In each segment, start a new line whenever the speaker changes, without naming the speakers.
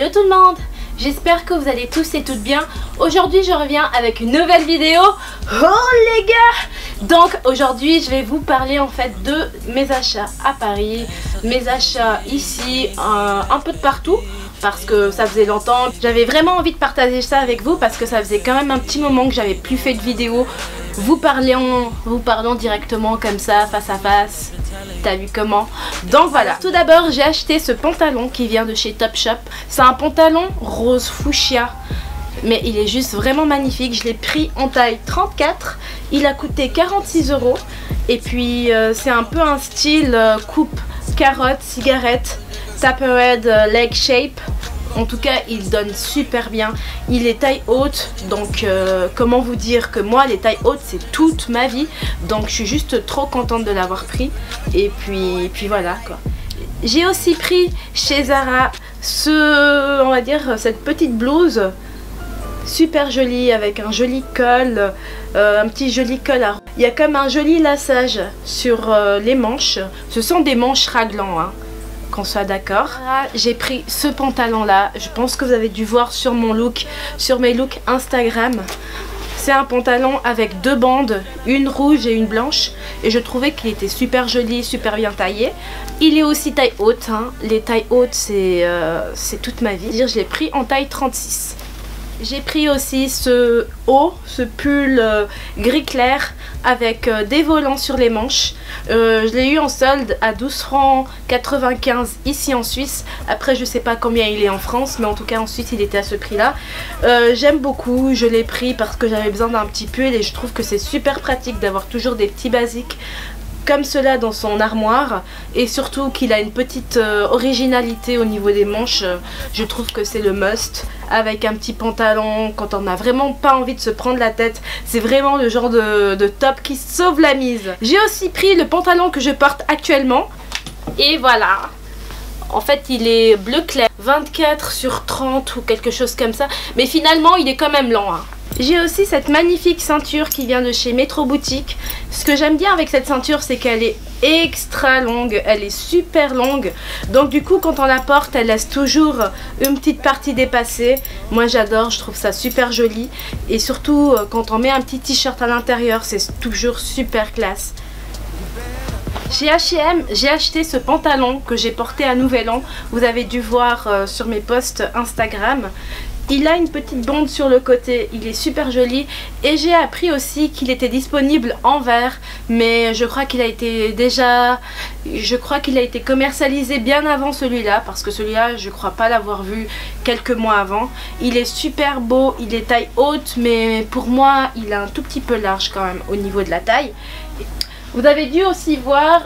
Hello tout le monde, j'espère que vous allez tous et toutes bien. Aujourd'hui je reviens avec une nouvelle vidéo. Oh les gars! Donc aujourd'hui je vais vous parler en fait de mes achats à Paris, mes achats ici, un peu de partout. Parce que ça faisait longtemps, j'avais vraiment envie de partager ça avec vous parce que ça faisait quand même un petit moment que j'avais plus fait de vidéo vous parlant directement comme ça, face à face. T'as vu comment? Donc voilà. Tout d'abord j'ai acheté ce pantalon qui vient de chez Topshop. C'est un pantalon rose fuchsia, mais il est juste vraiment magnifique. Je l'ai pris en taille 34. Il a coûté 46 €. Et puis c'est un peu un style coupe carotte, cigarette, tapered leg shape. En tout cas il donne super bien. Il est taille haute, donc comment vous dire que moi les tailles hautes c'est toute ma vie. Donc je suis juste trop contente de l'avoir pris. Et puis voilà quoi. J'ai aussi pris chez Zara on va dire cette petite blouse super jolie avec un joli col, un petit joli col. Il y a comme un joli laçage sur les manches. Ce sont des manches raglans hein, qu'on soit d'accord. J'ai pris ce pantalon là, je pense que vous avez dû voir sur mon look, sur mes looks Instagram. C'est un pantalon avec deux bandes, une rouge et une blanche, et je trouvais qu'il était super joli, super bien taillé. Il est aussi taille haute hein. Les tailles hautes c'est toute ma vie. Je l'ai pris en taille 36. J'ai pris aussi ce haut, ce pull gris clair avec des volants sur les manches. Je l'ai eu en solde à 12,95 € ici en Suisse. Après je sais pas combien il est en France, mais en tout cas en Suisse il était à ce prix là. J'aime beaucoup, je l'ai pris parce que j'avais besoin d'un petit pull et je trouve que c'est super pratique d'avoir toujours des petits basiques comme cela dans son armoire, et surtout qu'il a une petite originalité au niveau des manches. Je trouve que c'est le must avec un petit pantalon quand on n'a vraiment pas envie de se prendre la tête. C'est vraiment le genre de top qui sauve la mise. J'ai aussi pris le pantalon que je porte actuellement et voilà. En fait il est bleu clair, 24/30 ou quelque chose comme ça, mais finalement il est quand même lent hein. J'ai aussi cette magnifique ceinture qui vient de chez Metro Boutique. Ce que j'aime bien avec cette ceinture c'est qu'elle est extra longue, elle est super longue. Donc du coup quand on la porte elle laisse toujours une petite partie dépassée. Moi j'adore, je trouve ça super joli. Et surtout quand on met un petit t-shirt à l'intérieur c'est toujours super classe. Chez H&M, j'ai acheté ce pantalon que j'ai porté à Nouvel An. Vous avez dû voir sur mes posts Instagram. Il a une petite bande sur le côté, il est super joli. Et j'ai appris aussi qu'il était disponible en vert, mais je crois qu'il a été commercialisé bien avant celui-là, parce que celui-là je crois pas l'avoir vu quelques mois avant. Il est super beau, il est taille haute, mais pour moi il est un tout petit peu large quand même au niveau de la taille. Vous avez dû aussi voir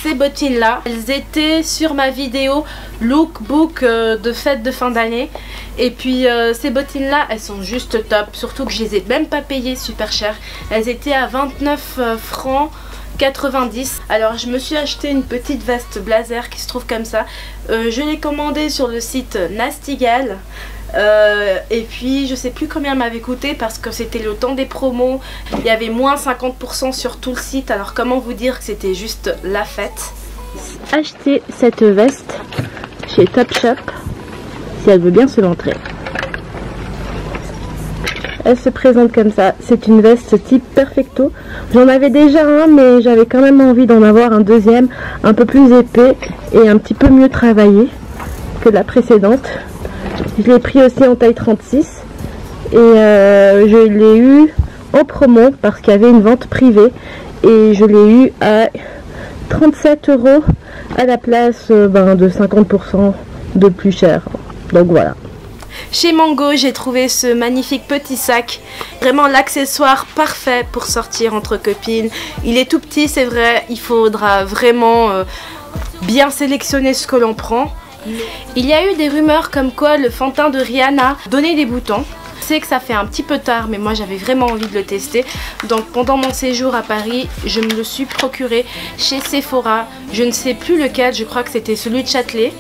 ces bottines là, elles étaient sur ma vidéo lookbook de fête de fin d'année. Et puis ces bottines là elles sont juste top, surtout que je les ai même pas payées super cher. Elles étaient à 29,90 €. Alors je me suis acheté une petite veste blazer qui se trouve comme ça. Je l'ai commandée sur le site Nastigal. Et puis je sais plus combien elle m'avait coûté parce que c'était le temps des promos. Il y avait moins 50% sur tout le site. Alors comment vous dire que c'était juste la fête. Acheter cette veste chez Topshop, si elle veut bien se montrer. Elle se présente comme ça. C'est une veste type perfecto. J'en avais déjà un mais j'avais quand même envie d'en avoir un deuxième un peu plus épais et un petit peu mieux travaillé que la précédente. Je l'ai pris aussi en taille 36 et je l'ai eu en promo parce qu'il y avait une vente privée et je l'ai eu à 37 € à la place de 50% de plus cher. Donc voilà. Chez Mango, j'ai trouvé ce magnifique petit sac, vraiment l'accessoire parfait pour sortir entre copines. Il est tout petit, c'est vrai, il faudra vraiment bien sélectionner ce que l'on prend. Il y a eu des rumeurs comme quoi le fond de teint de Rihanna donnait des boutons. Je sais que ça fait un petit peu tard mais moi j'avais vraiment envie de le tester. Donc pendant mon séjour à Paris, je me le suis procuré chez Sephora. Je ne sais plus lequel, je crois que c'était celui de Châtelet.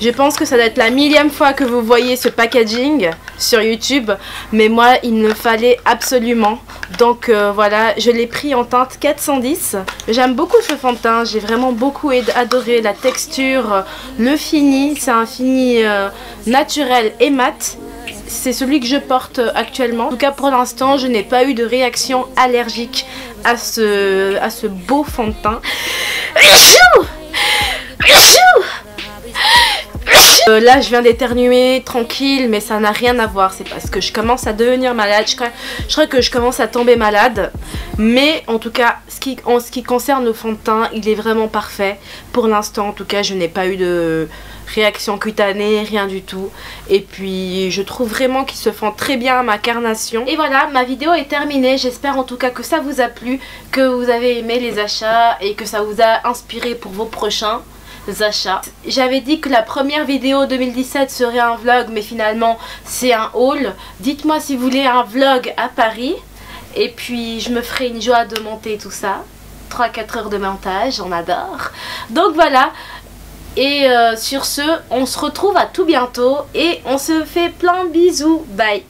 Je pense que ça doit être la 1000e fois que vous voyez ce packaging sur YouTube. Mais moi, il me fallait absolument. Donc voilà, je l'ai pris en teinte 410. J'aime beaucoup ce fond de teint. J'ai vraiment beaucoup adoré la texture, le fini. C'est un fini naturel et mat. C'est celui que je porte actuellement. En tout cas pour l'instant je n'ai pas eu de réaction allergique à ce beau fond de teint. Là je viens d'éternuer tranquille, mais ça n'a rien à voir. C'est parce que je commence à devenir malade. Je crois que je commence à tomber malade. Mais en tout cas en ce qui concerne le fond de teint, il est vraiment parfait. Pour l'instant en tout cas je n'ai pas eu de réaction cutanée, rien du tout. Et puis je trouve vraiment qu'il se fond très bien à ma carnation. Et voilà, ma vidéo est terminée. J'espère en tout cas que ça vous a plu, que vous avez aimé les achats et que ça vous a inspiré pour vos prochains achats. J'avais dit que la première vidéo 2017 serait un vlog, mais finalement c'est un haul. Dites-moi si vous voulez un vlog à Paris, et puis je me ferai une joie de monter tout ça. 3-4 heures de montage, on adore. Donc voilà. Et sur ce, on se retrouve à tout bientôt et on se fait plein de bisous. Bye.